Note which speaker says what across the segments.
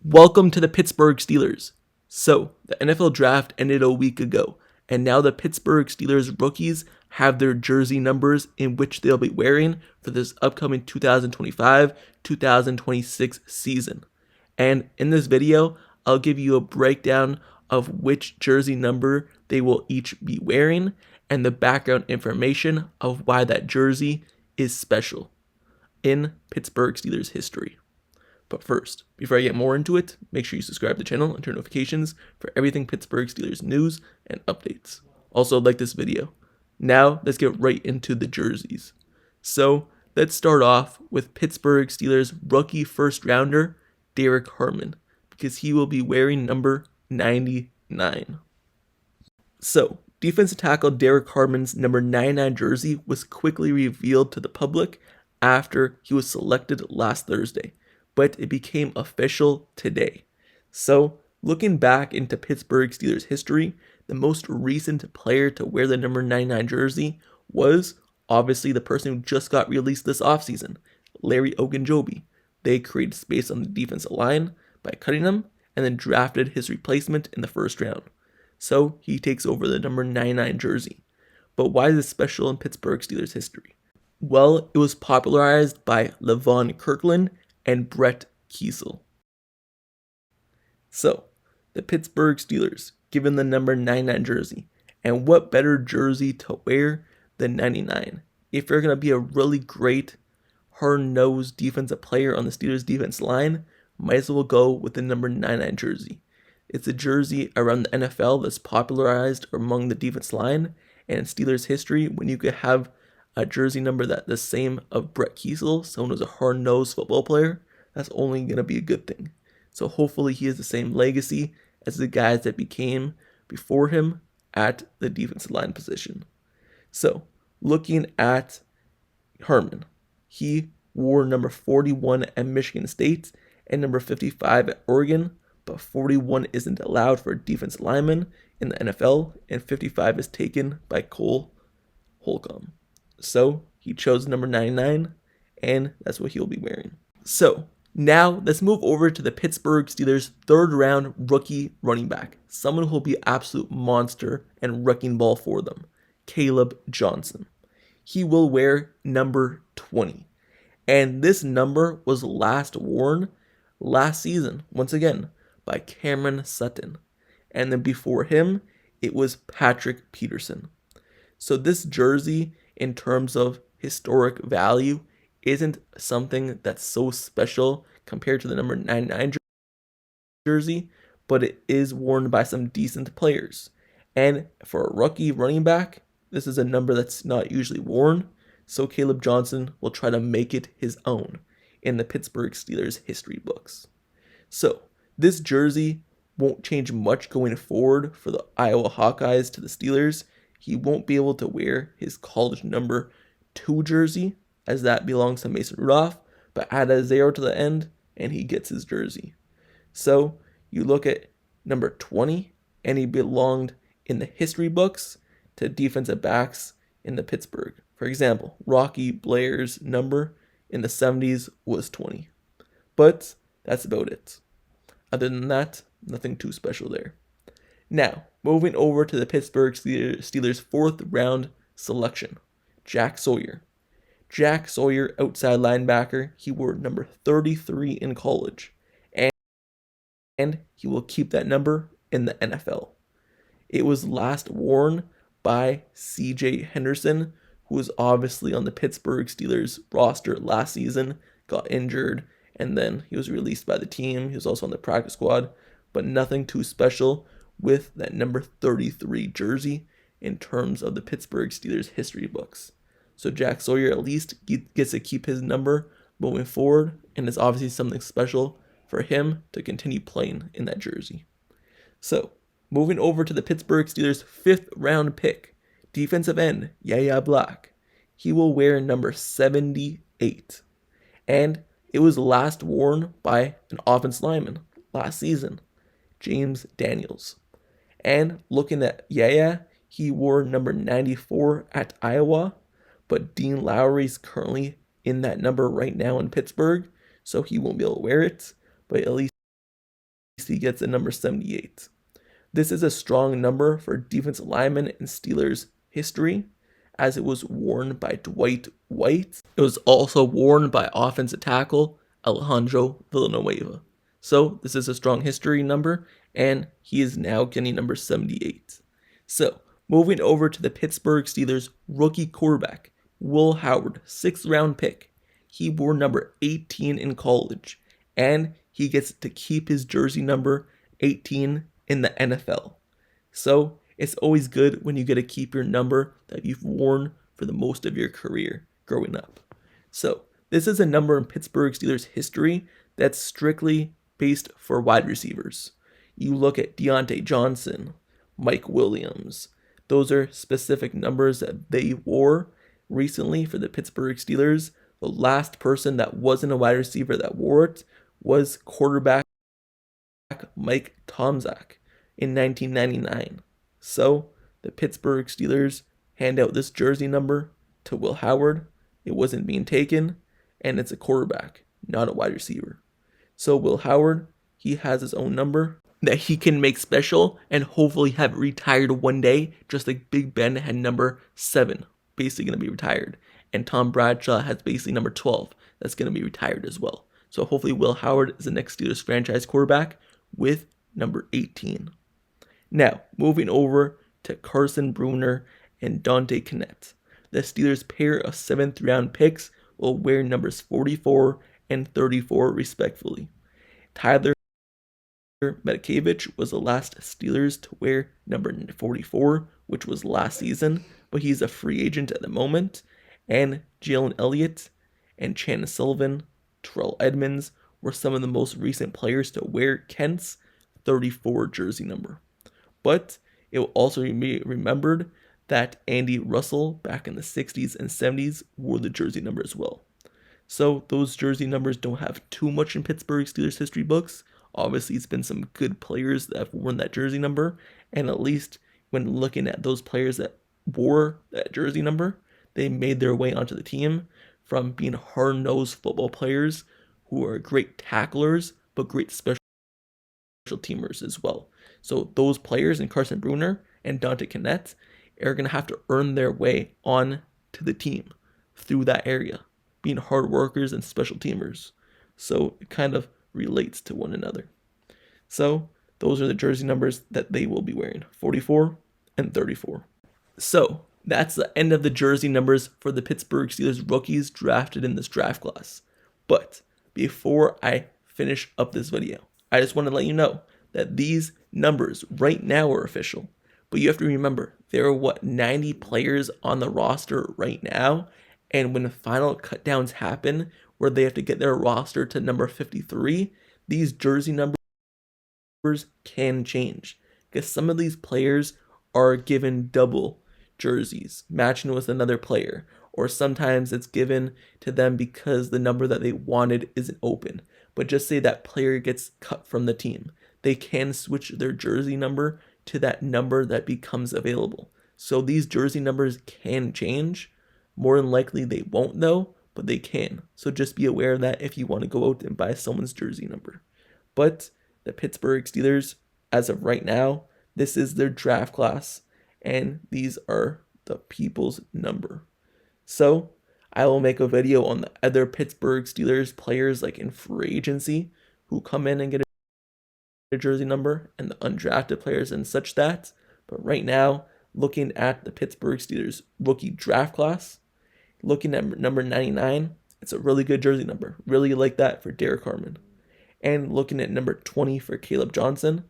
Speaker 1: Welcome to the Pittsburgh Steelers. So, the NFL draft ended a week ago, and now the Pittsburgh Steelers rookies have their jersey numbers in which they'll be wearing for this upcoming 2025-2026 season. And in this video, I'll give you a breakdown of which jersey number they will each be wearing and the background information of why that jersey is special in Pittsburgh Steelers history. But first, before I get more into it, make sure you subscribe to the channel and turn notifications for everything Pittsburgh Steelers news and updates. Also, like this video. Now, let's get right into the jerseys. So, let's start off with Pittsburgh Steelers rookie first rounder, Derek Harmon, because he will be wearing number 99. So, defensive tackle Derek Harmon's number 99 jersey was quickly revealed to the public after he was selected last Thursday, but it became official today. So, looking back into Pittsburgh Steelers history, the most recent player to wear the number 99 jersey was obviously the person who just got released this offseason, Larry Ogunjobi. They created space on the defensive line by cutting him and then drafted his replacement in the first round. So, he takes over the number 99 jersey. But why is this special in Pittsburgh Steelers history? Well, it was popularized by Levon Kirkland and Brett Kiesel. So, the Pittsburgh Steelers, given the number 99 jersey, and what better jersey to wear than 99? If you're going to be a really great, hard-nosed defensive player on the Steelers defense line, might as well go with the number 99 jersey. It's a jersey around the NFL that's popularized among the defense line, and in Steelers history, when you could have a jersey number that's the same of Brett Kiesel, someone who's a hard-nosed football player, that's only going to be a good thing. So hopefully he has the same legacy as the guys that became before him at the defensive line position. So, looking at Harmon, he wore number 41 at Michigan State and number 55 at Oregon, but 41 isn't allowed for a defensive lineman in the NFL, and 55 is taken by Cole Holcomb. So, he chose number 99, and that's what he'll be wearing. So, now let's move over to the Pittsburgh Steelers third round rookie running back, someone who will be an absolute monster and wrecking ball for them, Caleb Johnson. He will wear number 20, and this number was last worn last season, once again, by Cameron Sutton, and then before him, it was Patrick Peterson. So this jersey, in terms of historic value, isn't something that's so special compared to the number 99 jersey, but it is worn by some decent players. And for a rookie running back, this is a number that's not usually worn, so Caleb Johnson will try to make it his own in the Pittsburgh Steelers history books. So, this jersey won't change much going forward for the Iowa Hawkeyes to the Steelers. He won't be able to wear his college number 2 jersey, as that belongs to Mason Rudolph, but add a 0 to the end, and he gets his jersey. So, you look at number 20, and he belonged in the history books to defensive backs in the Pittsburgh. For example, Rocky Blair's number in the 70s was 20. But that's about it. Other than that, nothing too special there. Now, moving over to the Pittsburgh Steelers' fourth round selection, Jack Sawyer. Jack Sawyer, outside linebacker, he wore number 33 in college, and he will keep that number in the NFL. It was last worn by C.J. Henderson, who was obviously on the Pittsburgh Steelers roster last season, got injured, and then he was released by the team. He was also on the practice squad, but nothing too special with that number 33 jersey in terms of the Pittsburgh Steelers history books. So Jack Sawyer at least gets to keep his number moving forward, and it's obviously something special for him to continue playing in that jersey. So, moving over to the Pittsburgh Steelers' fifth round pick, defensive end Yaya Black. He will wear number 78, and it was last worn by an offensive lineman last season, James Daniels. And looking at Yaya, he wore number 94 at Iowa, but Dean Lowry's currently in that number right now in Pittsburgh, so he won't be able to wear it, but at least Steelers, he gets a number 78. This is a strong number for defensive linemen in Steelers history, as it was worn by Dwight White. It was also worn by offensive tackle Alejandro Villanueva. So this is a strong history number, and he is now getting number 78. So moving over to the Pittsburgh Steelers rookie quarterback, Will Howard, 6th round pick. He wore number 18 in college, and he gets to keep his jersey number 18 in the NFL. So it's always good when you get to keep your number that you've worn for the most of your career growing up. So this is a number in Pittsburgh Steelers history that's strictly based for wide receivers. You look at Deontay Johnson, Mike Williams. Those are specific numbers that they wore recently for the Pittsburgh Steelers. The last person that wasn't a wide receiver that wore it was quarterback Mike Tomczak in 1999. So the Pittsburgh Steelers hand out this jersey number to Will Howard. It wasn't being taken, and it's a quarterback, not a wide receiver. So Will Howard, he has his own number that he can make special and hopefully have retired one day, just like Big Ben had number 7, basically going to be retired. And Tom Bradshaw has basically number 12, that's going to be retired as well. So hopefully Will Howard is the next Steelers franchise quarterback with number 18. Now, moving over to Carson Bruner and Donte Kenneth. The Steelers' pair of 7th round picks will wear numbers 44 and 34 respectively. Tyler Metcalf was the last Steelers to wear number 44, which was last season, but he's a free agent at the moment. And Jaylen Elliott and Sullivan, Terrell Edmonds were some of the most recent players to wear Kent's 34 jersey number. But it will also be remembered that Andy Russell back in the 60s and 70s wore the jersey number as well. So those jersey numbers don't have too much in Pittsburgh Steelers history books. Obviously, it's been some good players that have worn that jersey number, and at least when looking at those players that wore that jersey number, they made their way onto the team from being hard-nosed football players who are great tacklers, but great special teamers as well. So those players in Carson Bruner and Donte Kenneth are going to have to earn their way on to the team through that area, being hard workers and special teamers. So it kind of relates to one another. So those are the jersey numbers that they will be wearing, 44 and 34. So that's the end of the jersey numbers for the Pittsburgh Steelers rookies drafted in this draft class. But before I finish up this video, I just want to let you know that these numbers right now are official. But you have to remember, there are 90 players on the roster right now. And when the final cutdowns happen, where they have to get their roster to number 53, these jersey numbers can change. Because some of these players are given double jerseys, matching with another player. Or sometimes it's given to them because the number that they wanted isn't open. But just say that player gets cut from the team. They can switch their jersey number to that number that becomes available. So these jersey numbers can change. More than likely they won't though, but they can. So just be aware of that if you want to go out and buy someone's jersey number. But the Pittsburgh Steelers, as of right now, this is their draft class, and these are the people's number. So I will make a video on the other Pittsburgh Steelers players like in free agency who come in and get a jersey number, and the undrafted players and such that. But right now, looking at the Pittsburgh Steelers rookie draft class, looking at number 99, it's a really good jersey number. Really like that for Derek Harmon. And looking at number 20 for Caleb Johnson,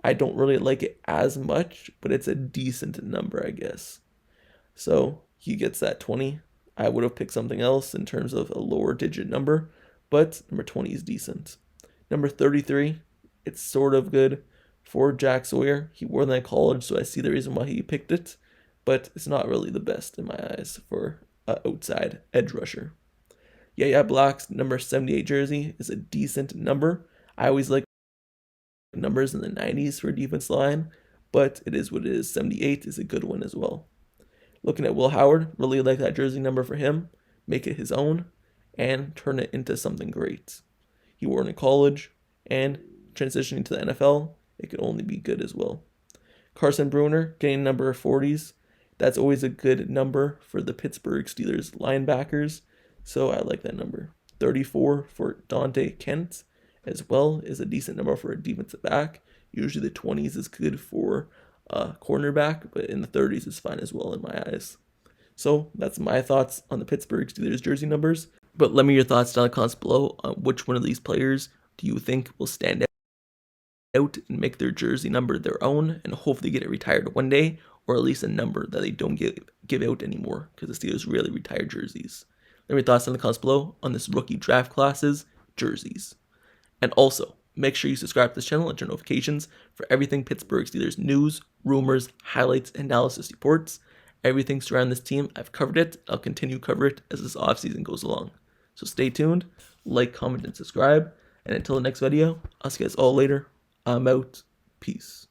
Speaker 1: I don't really like it as much, but it's a decent number, I guess. So he gets that 20. I would have picked something else in terms of a lower digit number, but number 20 is decent. Number 33, it's sort of good for Jack Sawyer. He wore that in college, so I see the reason why he picked it, but it's not really the best in my eyes for an outside edge rusher. Yaya Black's number 78 jersey is a decent number. I always like numbers in the 90s for defense line, but it is what it is. 78 is a good one as well. Looking at Will Howard, really like that jersey number for him. Make it his own and turn it into something great. He wore it in college and transitioning to the NFL, it could only be good as well. Carson Bruner getting number 40s. That's always a good number for the Pittsburgh Steelers linebackers, so I like that number. 34 for Donte Kenneth as well is a decent number for a defensive back. Usually the 20s is good for a cornerback, but in the 30s is fine as well in my eyes. So that's my thoughts on the Pittsburgh Steelers jersey numbers. But let me know your thoughts down in the comments below on which one of these players do you think will stand out and make their jersey number their own and hopefully get it retired one day, or at least a number that they don't give out anymore, because the Steelers rarely retire jerseys. Let me know your thoughts in the comments below on this rookie draft class's jerseys. And also, make sure you subscribe to this channel and turn notifications for everything Pittsburgh Steelers news, rumors, highlights, analysis, reports. Everything surrounding this team, I've covered it. I'll continue to cover it as this offseason goes along. So stay tuned, like, comment, and subscribe. And until the next video, I'll see you guys all later. I'm out. Peace.